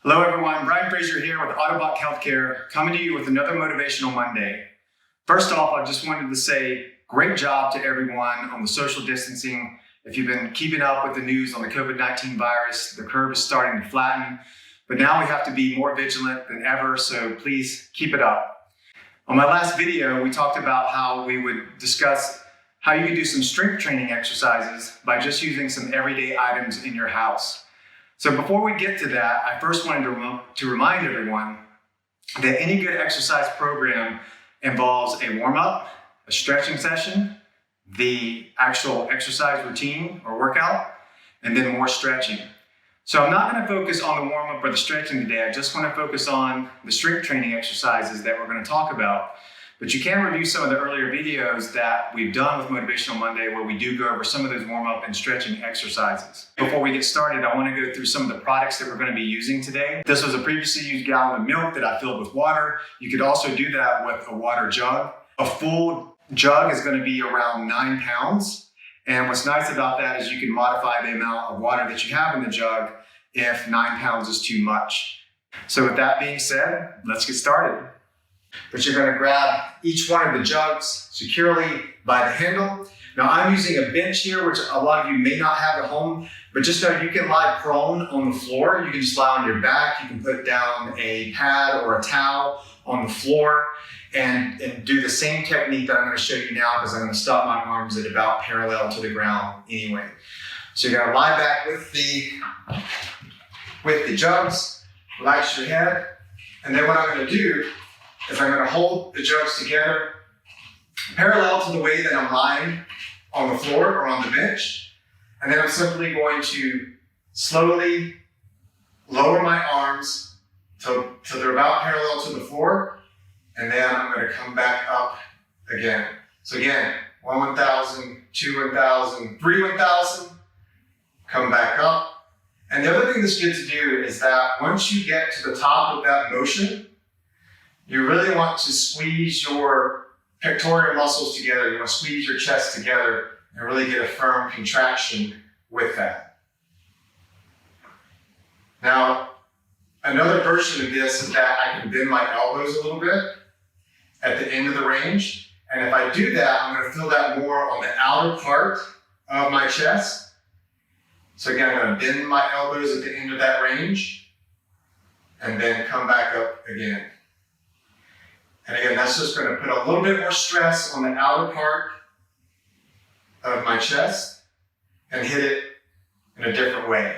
Hello everyone, Brian Fraser here with Autobot Healthcare, coming to you with another Motivational Monday. First off, I just wanted to say great job to everyone on the social distancing. If you've been keeping up with the news on the COVID-19 virus, the curve is starting to flatten, but now we have to be more vigilant than ever, so please keep it up. On my last video, we talked about how we would discuss how you can do some strength training exercises by just using some everyday items in your house. So before we get to that, I first wanted to remind everyone that any good exercise program involves a warm-up, a stretching session, the actual exercise routine or workout, and then more stretching. So I'm not going to focus on the warm-up or the stretching today. I just want to focus on the strength training exercises that we're going to talk about. But you can review some of the earlier videos that we've done with Motivational Monday where we do go over some of those warm-up and stretching exercises. Before we get started, I want to go through some of the products that we're going to be using today. This was a previously used gallon of milk that I filled with water. You could also do that with a water jug. A full jug is going to be around 9 pounds. And what's nice about that is you can modify the amount of water that you have in the jug if 9 pounds is too much. So with that being said, let's get started. But you're going to grab each one of the jugs securely by the handle. Now I'm using a bench here, which a lot of you may not have at home, but just know you can lie prone on the floor. You can just lie on your back. You can put down a pad or a towel on the floor and do the same technique that I'm going to show you now, because I'm going to stop my arms at about parallel to the ground anyway. So you're going to lie back with the jugs, relax your head, and then what I'm going to do is I'm going to hold the jugs together parallel to the way that I'm lying on the floor or on the bench. And then I'm simply going to slowly lower my arms till they're about parallel to the floor. And then I'm going to come back up again. So again, 1 1,000, 2 1,000, 3 1,000, come back up. And the other thing that's good to do is that once you get to the top of that motion, you really want to squeeze your pectoral muscles together. You want to squeeze your chest together and really get a firm contraction with that. Now, another version of this is that I can bend my elbows a little bit at the end of the range. And if I do that, I'm going to feel that more on the outer part of my chest. So again, I'm going to bend my elbows at the end of that range and then come back up again. And again, that's just going to put a little bit more stress on the outer part of my chest and hit it in a different way.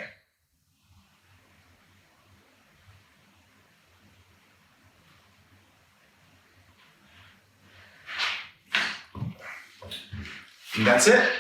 And that's it.